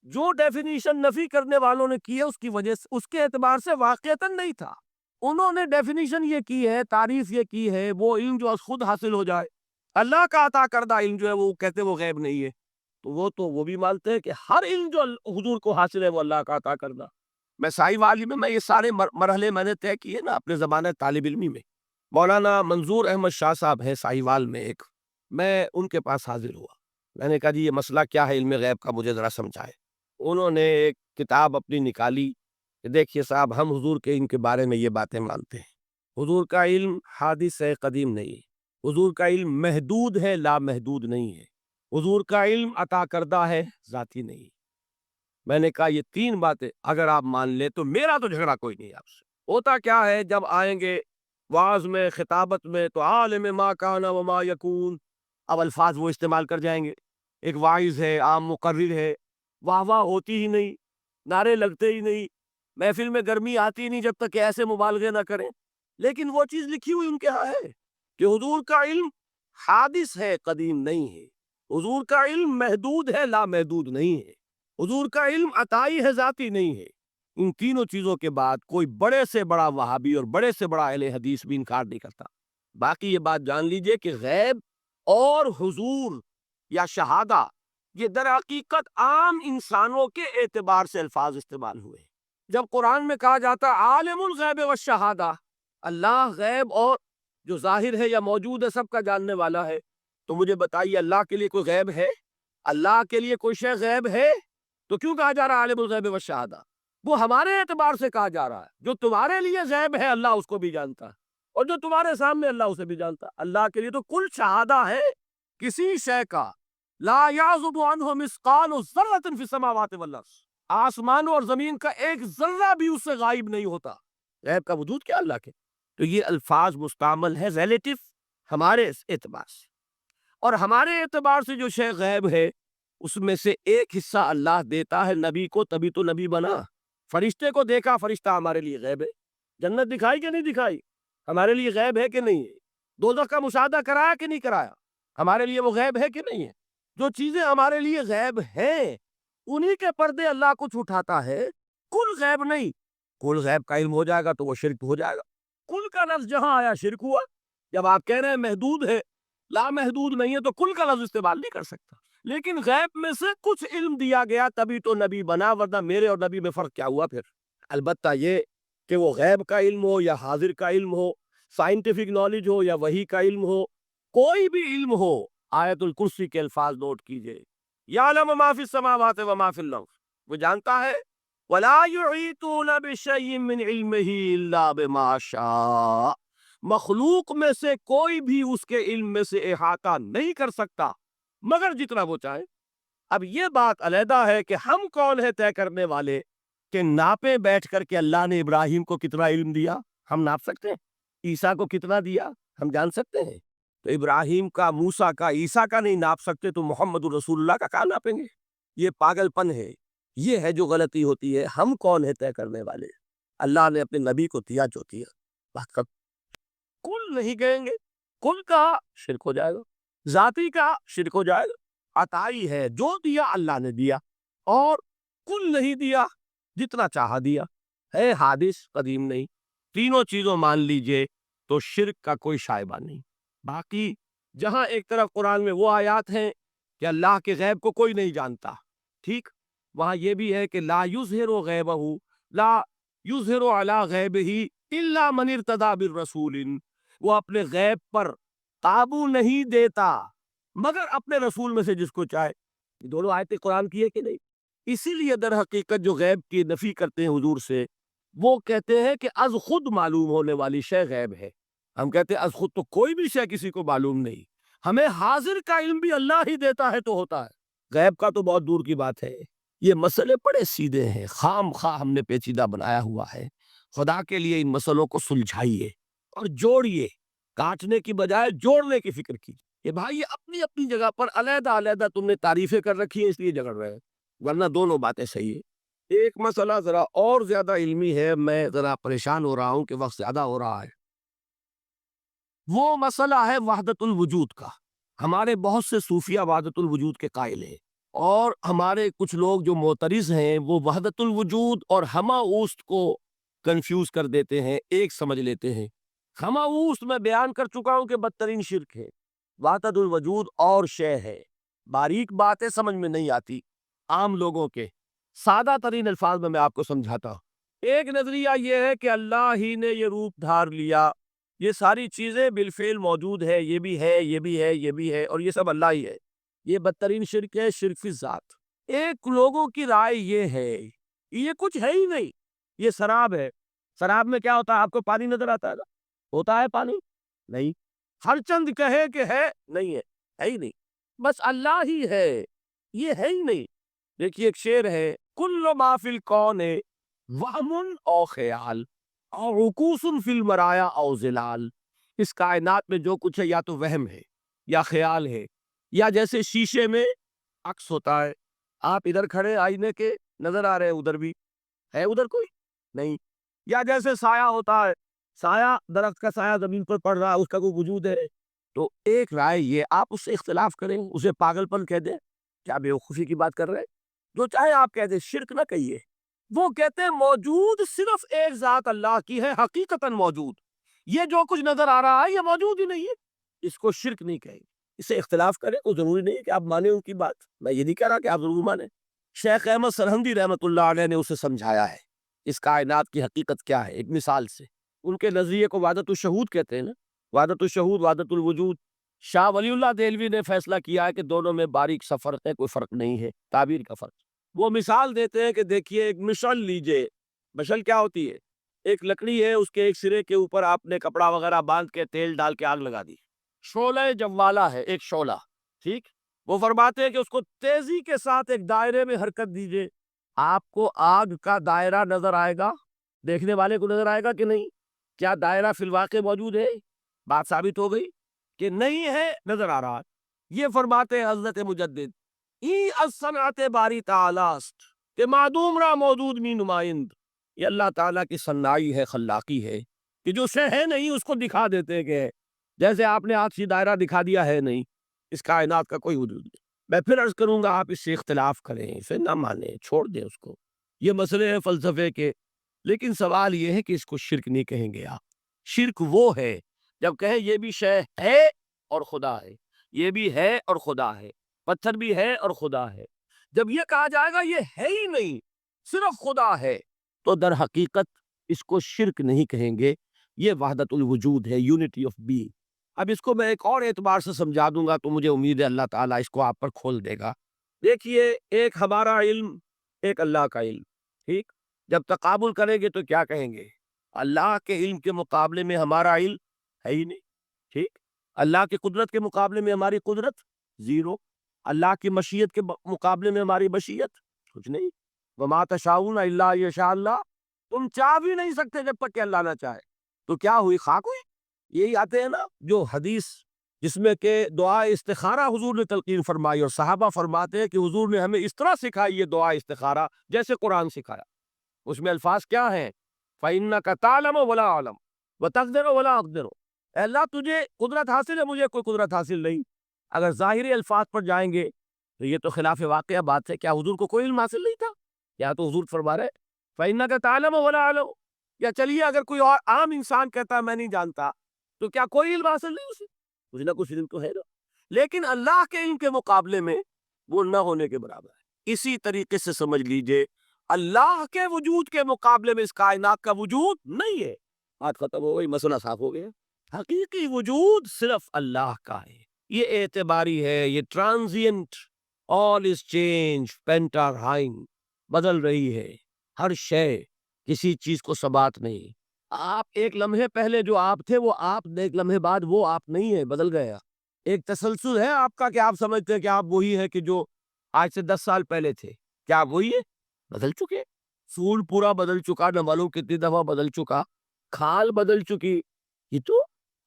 جو ڈیفینیشن نفی کرنے والوں نے کی ہے اس کی وجہ سے، اس کے اعتبار سے واقعتاً نہیں تھا۔ انہوں نے ڈیفینیشن یہ کی ہے، تعریف یہ کی ہے، وہ علم جو خود حاصل ہو جائے، اللہ کا عطا کردہ علم جو ہے وہ کہتے وہ غیب نہیں ہے۔ تو وہ بھی مانتے ہیں کہ ہر علم جو حضور کو حاصل ہے وہ اللہ کا عطا کردہ۔ میں سائی والی میں یہ سارے مرحلے میں نے طے کیے نا اپنے زمانہ طالب علمی میں۔ مولانا منظور احمد شاہ صاحب ہیں سائی وال میں ایک، میں ان کے پاس حاضر ہوا، میں نے کہا جی یہ مسئلہ کیا ہے علم غیب کا، مجھے ذرا سمجھائے۔ انہوں نے ایک کتاب اپنی نکالی کہ دیکھیے صاحب، ہم حضور کے ان کے بارے میں یہ باتیں مانتے ہیں، حضور کا علم حادث ہے، قدیم نہیں ہے، حضور کا علم محدود ہے، لامحدود نہیں ہے، حضور کا علم عطا کردہ ہے، ذاتی نہیں ہے۔ میں نے کہا یہ تین باتیں اگر آپ مان لیں تو میرا تو جھگڑا کوئی نہیں آپ سے۔ ہوتا کیا ہے جب آئیں گے وعظ میں، خطابت میں، تو عالم ما کان و ما یکون، اب الفاظ وہ استعمال کر جائیں گے۔ ایک واعظ ہے، عام مقرر ہے، واہ واہ ہوتی ہی نہیں، نعرے لگتے ہی نہیں، محفل میں گرمی آتی ہی نہیں جب تک کہ ایسے مبالغے نہ کریں۔ لیکن وہ چیز لکھی ہوئی ان کے ہاں ہے کہ حضور کا علم حادث ہے، قدیم نہیں ہے، حضور کا علم محدود ہے، لامحدود نہیں ہے، حضور کا علم عطائی ہے، ذاتی نہیں ہے۔ ان تینوں چیزوں کے بعد کوئی بڑے سے بڑا وہابی اور بڑے سے بڑا اہل حدیث بھی انکار نہیں کرتا۔ باقی یہ بات جان لیجئے کہ غیب اور حضور یا شہادہ یہ در حقیقت عام انسانوں کے اعتبار سے الفاظ استعمال ہوئے۔ جب قرآن میں کہا جاتا عالم الغیب والشہادہ، اللہ غیب اور جو ظاہر ہے یا موجود ہے سب کا جاننے والا ہے، تو مجھے بتائیے اللہ کے لیے کوئی غیب ہے؟ اللہ کے لیے کوئی شے غیب ہے؟ تو کیوں کہا جا رہا عالم الغیب والشہادہ؟ وہ ہمارے اعتبار سے کہا جا رہا ہے، جو تمہارے لیے غیب ہے اللہ اس کو بھی جانتا ہے، اور جو تمہارے سامنے اللہ اسے بھی جانتا ہے۔ اللہ کے لیے تو کل شہادہ ہے، کسی شے کا لا یعزب عنہ مثقال ذرۃ فی السماوات والارض، آسمانوں اور زمین کا ایک ذرہ بھی اس سے غائب نہیں ہوتا۔ غیب کا وجود کیا اللہ کے؟ تو یہ الفاظ مستعمل ہے ریلیٹو ہمارے اعتبار سے، اور ہمارے اعتبار سے جو شے غیب ہے اس میں سے ایک حصہ اللہ دیتا ہے نبی کو، تبھی تو نبی بنا۔ فرشتے کو دیکھا، فرشتہ ہمارے لیے غیب ہے۔ جنت دکھائی کہ نہیں دکھائی، ہمارے لیے غیب ہے کہ نہیں ہے۔ دوزخ کا مشاہدہ کرایا کہ نہیں کرایا، ہمارے لیے وہ غیب ہے کہ نہیں ہے۔ جو چیزیں ہمارے لیے غیب ہیں انہی کے پردے اللہ کچھ اٹھاتا ہے، کل غیب نہیں۔ کل غیب کا علم ہو جائے گا تو وہ شرک ہو جائے گا۔ کل کا لفظ جہاں آیا شرک ہوا۔ جب آپ کہہ رہے ہیں محدود ہے، لامحدود نہیں ہے، تو کل کا لفظ استعمال نہیں کر سکتا۔ لیکن غیب میں سے کچھ علم دیا گیا تبھی تو نبی بنا، ورنہ میرے اور نبی میں فرق کیا ہوا پھر؟ البتہ یہ کہ وہ غیب کا علم ہو یا حاضر کا علم ہو، سائنٹیفک نالج ہو یا وحی کا علم ہو، کوئی بھی علم ہو، آیت الکرسی کے الفاظ نوٹ کیجئے، یعلم ما فی السماوات وما فی الارض، وہ جانتا ہے، ولا یحیطون بشیء من علمہ الا بما شاء، مخلوق میں سے کوئی بھی اس کے علم میں سے احاطہ نہیں کر سکتا مگر جتنا وہ چاہے۔ اب یہ بات علیحدہ ہے کہ ہم کون ہے طے کرنے والے کہ ناپے بیٹھ کر کے اللہ نے ابراہیم کو کتنا علم دیا، ہم ناپ سکتے ہیں؟ عیسیٰ کو کتنا دیا ہم جان سکتے ہیں؟ تو ابراہیم کا، موسیٰ کا، عیسیٰ کا نہیں ناپ سکتے تو محمد رسول اللہ کا کہاں ناپیں گے؟ یہ پاگل پن ہے، یہ ہے جو غلطی ہوتی ہے۔ ہم کون ہے طے کرنے والے؟ اللہ نے اپنے نبی کو دیا جو دیا، بات کر، کل نہیں کہیں گے، کل کا شرک ہو جائے گا، ذاتی کا شرک ہو جائے گا۔ عطائی ہے، جو دیا اللہ نے دیا، اور کل نہیں دیا، جتنا چاہا دیا، ہے حادث، قدیم نہیں۔ تینوں چیزوں مان لیجئے تو شرک کا کوئی شائبہ نہیں۔ باقی جہاں ایک طرف قرآن میں وہ آیات ہیں کہ اللہ کے غیب کو کوئی نہیں جانتا، ٹھیک، وہاں یہ بھی ہے کہ لا یظہر غیبہ، لا یظہر علی غیبہ الا من ارتضی بالرسول، وہ اپنے غیب پر قابو نہیں دیتا مگر اپنے رسول میں سے جس کو چاہے. یہ دونوں آیتیں قرآن کی ہے کہ نہیں؟ اسی لیے در حقیقت جو غیب کی نفی کرتے ہیں حضور سے، وہ کہتے ہیں کہ از خود معلوم ہونے والی شے غیب ہے. ہم کہتے ہیں از خود تو کوئی بھی شے کسی کو معلوم نہیں، ہمیں حاضر کا علم بھی اللہ ہی دیتا ہے تو ہوتا ہے. غیب کا تو بہت دور کی بات ہے. یہ مسئلے بڑے سیدھے ہیں، خام خواہ ہم نے پیچیدہ بنایا ہوا ہے. خدا کے لیے ان مسئلوں کو سلجھائیے اور جوڑیے، کاٹنے کی بجائے جوڑنے کی فکر کیجیے. کہ بھائی یہ اپنی اپنی جگہ پر علیحدہ علیحدہ تم نے تعریفیں کر رکھی ہیں اس لیے جھگڑ رہے ہیں، ورنہ دونوں باتیں صحیح ہیں. ایک مسئلہ ذرا اور زیادہ علمی ہے، میں ذرا پریشان ہو رہا ہوں کہ وقت زیادہ ہو رہا ہے. وہ مسئلہ ہے وحدت الوجود کا. ہمارے بہت سے صوفیہ وحدت الوجود کے قائل ہیں، اور ہمارے کچھ لوگ جو معترض ہیں وہ وحدت الوجود اور ہمہ اوست کو کنفیوز کر دیتے ہیں، ایک سمجھ لیتے ہیں. ہمہ اوست میں بیان کر چکا ہوں کہ بدترین شرک ہے. وحدت الوجود اور شے ہے، باریک باتیں سمجھ میں نہیں آتی عام لوگوں کے. سادہ ترین الفاظ میں آپ کو سمجھاتا ہوں. ایک نظریہ یہ ہے کہ اللہ ہی نے یہ روپ دھار لیا، یہ ساری چیزیں بالفعل موجود ہے، یہ بھی ہے، یہ بھی ہے، یہ بھی ہے، اور یہ سب اللہ ہی ہے. یہ بدترین شرک ہے، شرک فی الذات. ایک لوگوں کی رائے یہ ہے یہ کچھ ہے ہی نہیں، یہ سراب ہے. سراب میں کیا ہوتا ہے؟ آپ کو پانی نظر آتا ہے نا؟ ہوتا ہے پانی؟ نہیں. ہر چند کہے کہ ہے، نہیں ہے، ہے ہی نہیں. بس اللہ ہی ہے، یہ ہے ہی نہیں. دیکھیے ایک شعر ہے، کل ما فی الکون وہم او خیال اور رکوس فی المرایا او ظلال. اس کائنات میں جو کچھ ہے یا تو وہم ہے یا خیال ہے، یا جیسے شیشے میں عکس ہوتا ہے، آپ ادھر کھڑے آئینے کے نظر آ رہے ہیں، ادھر بھی ہے، ادھر کوئی نہیں. یا جیسے سایہ ہوتا ہے، سایہ درخت کا سایہ زمین پر پڑ رہا ہے، اس کا کوئی وجود ہے. تو ایک رائے یہ، آپ اس سے اختلاف کریں، اسے پاگل پن کہہ دیں، کیا بیوقوفی کی بات کر رہے ہیں، جو چاہے آپ کہہ دیں، شرک نہ کہیے. وہ کہتے ہیں موجود صرف ایک ذات اللہ کی ہے، حقیقتاً موجود. یہ جو کچھ نظر آ رہا ہے یہ موجود ہی نہیں ہے، اس کو شرک نہیں کہیں. اسے اختلاف کریں تو ضروری نہیں ہے کہ آپ مانیں ان کی بات. میں یہ نہیں کہہ رہا کہ آپ ضرور مانیں. شیخ احمد سرہندی رحمۃ اللہ علیہ نے اسے سمجھایا ہے اس کائنات کی حقیقت کیا ہے ایک مثال سے. ان کے نظریے کو وحدت الشہود کہتے ہیں نا، وحدت الشہود، وحدت الوجود. شاہ ولی اللہ دہلوی نے فیصلہ کیا ہے کہ دونوں میں باریک سا فرق ہے، کوئی فرق نہیں ہے، تعبیر کا فرق. وہ مثال دیتے ہیں کہ دیکھیے ایک مشعل لیجئے. مشعل کیا ہوتی ہے؟ ایک لکڑی ہے، اس کے ایک سرے کے اوپر آپ نے کپڑا وغیرہ باندھ کے تیل ڈال کے آگ لگا دی. شعلہ جوالا ہے، ایک شعلہ، ٹھیک. وہ فرماتے ہیں کہ اس کو تیزی کے ساتھ ایک دائرے میں حرکت دیجئے، آپ کو آگ کا دائرہ نظر آئے گا، دیکھنے والے کو نظر آئے گا کہ نہیں؟ کیا دائرہ فی الواقع موجود ہے؟ بات ثابت ہو گئی کہ نہیں ہے، نظر آ رہا ہے. یہ فرماتے ہیں حضرت مجدد، ای از صنعت باری تعالی است کہ معدوم را موجود می نمائند. یہ اللہ تعالیٰ کی صنائی ہے، خلاقی ہے، کہ جو شے ہے نہیں اس کو دکھا دیتے کہ ہے. جیسے آپ نے آج ہی دائرہ دکھا دیا ہے نہیں، اس کائنات کا کوئی وجود نہیں. میں پھر عرض کروں گا آپ اس سے اختلاف کریں، اسے نہ مانیں، چھوڑ دیں اس کو. یہ مسئلے ہیں فلسفے کے، لیکن سوال یہ ہے کہ اس کو شرک نہیں کہیں گے آپ. شرک وہ ہے جب کہیں یہ بھی شے ہے اور خدا ہے، یہ بھی ہے اور خدا ہے، پتھر بھی ہے اور خدا ہے. جب یہ کہا جائے گا یہ ہے ہی نہیں، صرف خدا ہے، تو در حقیقت اس کو شرک نہیں کہیں گے. یہ وحدت الوجود ہے، یونٹی آف بینگ. اب اس کو میں ایک اور اعتبار سے سمجھا دوں گا تو مجھے امید ہے اللہ تعالیٰ اس کو آپ پر کھول دے گا. دیکھیے ایک ہمارا علم، ایک اللہ کا علم، ٹھیک. جب تقابل کریں گے تو کیا کہیں گے؟ اللہ کے علم کے مقابلے میں ہمارا علم ہے ہی نہیں، ٹھیک. اللہ کی قدرت کے مقابلے میں ہماری قدرت زیرو. اللہ کی مشیت کے مقابلے میں ہماری مشیت کچھ نہیں. وما تشاؤون الا یشاء اللہ، تم چاہ بھی نہیں سکتے جب تک کہ اللہ نہ چاہے. تو کیا ہوئی؟ خاک ہوئی. یہی آتے ہیں نا جو حدیث جس میں کہ دعا استخارہ حضور نے تلقین فرمائی، اور صحابہ فرماتے ہیں کہ حضور نے ہمیں اس طرح سکھائی یہ دعا استخارہ جیسے قرآن سکھایا. اس میں الفاظ کیا ہیں؟ فَإِنَّكَ تَعْلَمُ وَلَا أَعْلَمُ وَتَقْدِرُ وَلَا أَقْدِرُ. اے اللہ تجھے قدرت حاصل ہے، مجھے کوئی قدرت حاصل نہیں. اگر ظاہری الفاظ پر جائیں گے تو یہ تو خلاف واقعہ بات ہے. کیا حضور کو کوئی علم حاصل نہیں تھا؟ یا تو حضور فرما رہے فَإِنَّكَ تَعْلَمُ وَلَا أَعْلَمُ. یا چلیے اگر کوئی اور عام انسان کہتا ہے میں نہیں جانتا، تو کیا کوئی علم حاصل نہیں اسے؟ کچھ نہ کچھ علم تو ہے نا. لیکن اللہ کے علم کے مقابلے میں وہ نہ ہونے کے برابر ہے. اسی طریقے سے سمجھ لیجئے اللہ کے وجود کے مقابلے میں اس کائنات کا وجود نہیں ہے. بات ختم ہو گئی، مسئلہ صاف ہو گیا. حقیقی وجود صرف اللہ کا ہے، یہ اعتباری ہے، یہ ٹرانزینٹ، آل از چینج پینٹارہائن، بدل رہی ہے ہر شے، کسی چیز کو ثبات نہیں۔ آپ ایک لمحے پہلے جو آپ تھے وہ آپ، ایک لمحے بعد وہ آپ نہیں ہے، بدل گیا۔ ایک تسلسل ہے آپ کا کہ آپ سمجھتے ہیں کہ آپ وہی ہے کہ جو آج سے 10 سال پہلے تھے، کیا آپ وہی ہے؟ بدل چکے، پھول پورا بدل چکا، نہ معلوم کتنی دفعہ بدل چکا، کھال بدل چکی۔ یہ تو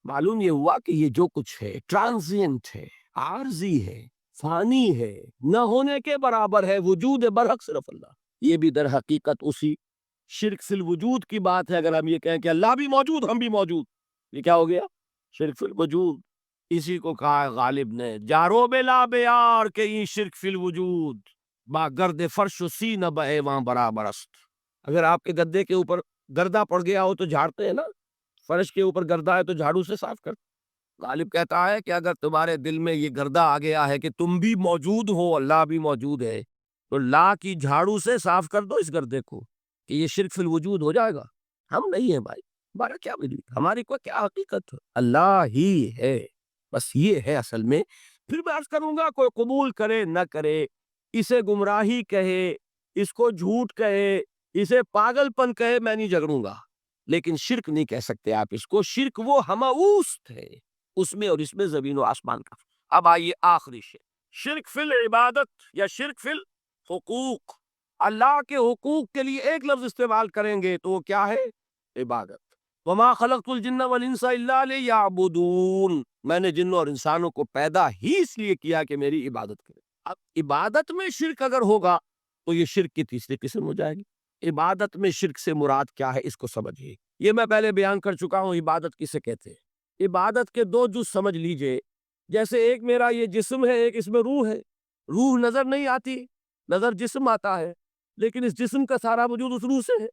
معلوم یہ ہوا کہ یہ جو کچھ ہے ٹرانزینٹ ہے، عارضی ہے، فانی ہے، نہ ہونے کے برابر ہے، وجود برحق صرف اللہ۔ یہ بھی در حقیقت اسی شرک فی الوجود کی بات ہے۔ اگر ہم یہ کہیں کہ اللہ بھی موجود ہم بھی موجود، یہ کیا ہو گیا؟ شرک فی الوجود۔ اسی کو کہا ہے غالب نے، جارو بلا بیار کہ یہ شرک فی الوجود، با گرد فرش و سی نہ بہے وہاں برابر است۔ اگر آپ کے گدے کے اوپر گردہ پڑ گیا ہو تو جھاڑتے ہیں نا، فرش کے اوپر گردہ ہے تو جھاڑو سے صاف کر۔ غالب کہتا ہے کہ اگر تمہارے دل میں یہ گردہ آ گیا ہے کہ تم بھی موجود ہو، اللہ بھی موجود ہے، تو لا کی جھاڑو سے صاف کر دو اس گردے کو، کہ یہ شرک فی الوجود ہو جائے گا۔ ہم نہیں ہیں بھائی، ہمارا کیا بلی، ہماری کوئی کیا حقیقت ہے، اللہ ہی ہے، بس یہ ہے اصل میں۔ پھر میں عرض کروں گا، کوئی قبول کرے نہ کرے، اسے گمراہی کہے، اس کو جھوٹ کہے، اسے پاگل پن کہے، میں نہیں جھگڑوں گا، لیکن شرک نہیں کہہ سکتے آپ اس کو۔ شرک وہ ہماوست ہے، اس میں اور اس میں زمین و آسمان کا۔ اب آئیے آخری شرک فی العبادت یا شرک فی الحقوق۔ اللہ کے حقوق کے لیے ایک لفظ استعمال کریں گے تو وہ کیا ہے؟ عبادت۔ وما خلقت الجن والانس الا لیعبدون، میں نے جنوں اور انسانوں کو پیدا ہی اس لیے کیا کہ میری عبادت کریں۔ اب عبادت میں شرک اگر ہوگا تو یہ شرک کی تیسری قسم ہو جائے گی۔ عبادت میں شرک سے مراد کیا ہے اس کو سمجھیے، یہ میں پہلے بیان کر چکا ہوں عبادت کسے کہتے ہیں۔ عبادت کے دو جز سمجھ لیجئے، جیسے ایک میرا یہ جسم ہے، ایک اس میں روح ہے۔ روح نظر نہیں آتی، نظر جسم آتا ہے، لیکن اس جسم کا سارا وجود اس روح سے ہے۔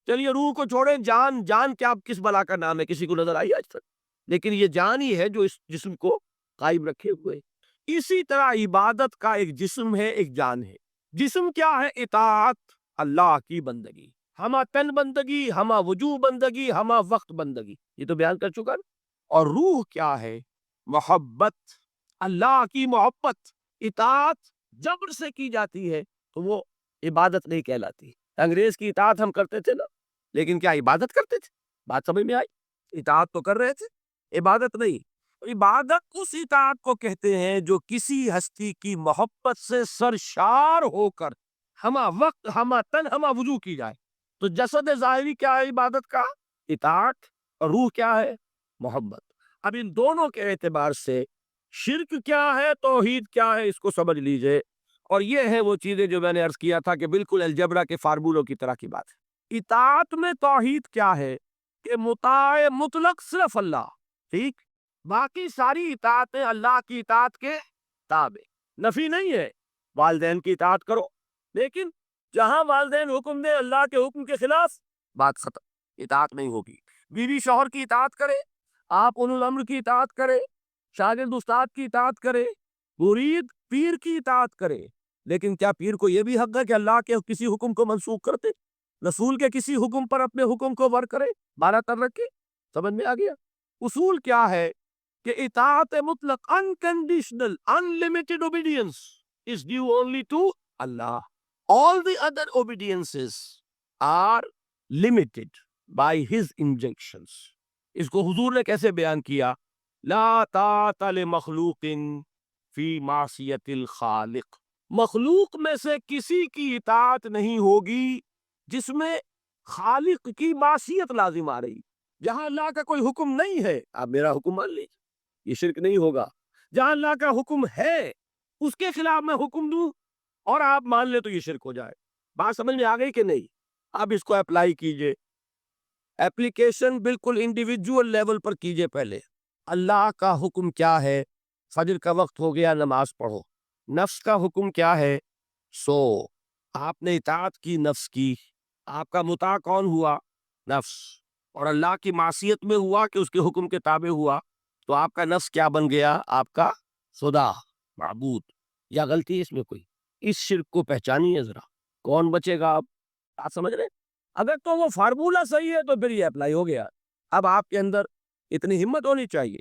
چلیے روح کو چھوڑیں، جان، جان کیا کس بلا کا نام ہے، کسی کو نظر آئی آج تک؟ لیکن یہ جان ہی ہے جو اس جسم کو قائم رکھے ہوئے۔ اسی طرح عبادت کا ایک جسم ہے، ایک جان ہے۔ جسم کیا ہے؟ اطاعت، اللہ کی بندگی، ہما تن بندگی، ہما وجوہ بندگی، ہما وقت بندگی، یہ تو بیان کر چکا نا۔ اور روح کیا ہے؟ محبت، اللہ کی محبت۔ اطاعت جبر سے کی جاتی ہے تو وہ عبادت نہیں کہلاتی۔ انگریز کی اطاعت ہم کرتے تھے نا، لیکن کیا عبادت کرتے تھے؟ بات سمجھ میں آئی؟ اطاعت تو کر رہے تھے، عبادت نہیں۔ عبادت اس اطاعت کو کہتے ہیں جو کسی ہستی کی محبت سے سرشار ہو کر ہما وقت، ہما تن، ہما وجوہ کی جائے۔ تو جسد ظاہری کیا ہے عبادت کا؟ اطاعت۔ اور روح کیا ہے؟ محبت۔ اب ان دونوں کے اعتبار سے شرک کیا ہے، توحید کیا ہے، اس کو سمجھ لیجئے۔ اور یہ ہے وہ چیزیں جو میں نے عرض کیا تھا کہ بالکل الجبرا کے فارمولوں کی طرح کی بات ہے۔ اطاعت میں توحید کیا ہے کہ مطاع مطلق صرف اللہ، ٹھیک، باقی ساری اطاعتیں اللہ کی اطاعت کے تابع۔ نفی نہیں ہے، والدین کی اطاعت کرو، لیکن جہاں والدین حکم دے اللہ کے حکم کے خلاف، بات ختم، اطاعت نہیں ہوگی۔ بیوی شوہر کی اطاعت کرے، آپ اولو الامر کی اطاعت کرے، شاگرد استاد کی اطاعت کرے، مرید پیر کی اطاعت کرے، لیکن کیا پیر کو یہ بھی حق ہے کہ اللہ کے کسی حکم کو منسوخ کر دے، رسول کے کسی حکم پر اپنے حکم کو ور کرے، بارہ تر رکھے؟ سمجھ میں آ گیا؟ اصول کیا ہے کہ اطاعت مطلق unconditional unlimited obedience is due only to Allah. All the other obediences are limited by his injunctions. اس کو حضور نے کیسے بیان کیا؟ لا طاعت لمخلوق فی معصیت الخالق، مخلوق میں سے کسی کی اطاعت نہیں ہوگی جس میں خالق کی معصیت لازم آ رہی۔ جہاں اللہ کا کوئی حکم نہیں ہے آپ میرا حکم مان لیجیے، یہ شرک نہیں ہوگا۔ جہاں اللہ کا حکم ہے اس کے خلاف میں حکم دوں اور آپ مان لیں تو یہ شرک ہو جائے۔ بات سمجھ میں آ گئی کہ نہیں؟ اب اس کو اپلائی کیجئے، اپلیکیشن بالکل انڈیویجول لیول پر کیجئے۔ پہلے اللہ کا حکم کیا ہے؟ فجر کا وقت ہو گیا، نماز پڑھو۔ نفس کا حکم کیا ہے؟ سو۔ آپ نے اطاعت کی نفس کی، آپ کا مطاع کون ہوا؟ نفس۔ اور اللہ کی معصیت میں ہوا کہ اس کے حکم کے تابع ہوا، تو آپ کا نفس کیا بن گیا؟ آپ کا خدا، معبود۔ یا غلطی ہے اس میں کوئی؟ اس شرک کو پہچانیے ذرا، کون بچے گا؟ آپ سمجھ رہے؟ اگر تو وہ فارمولہ صحیح ہے تو پھر یہ اپلائی ہو گیا۔ اب آپ کے اندر اتنی ہمت ہونی چاہیے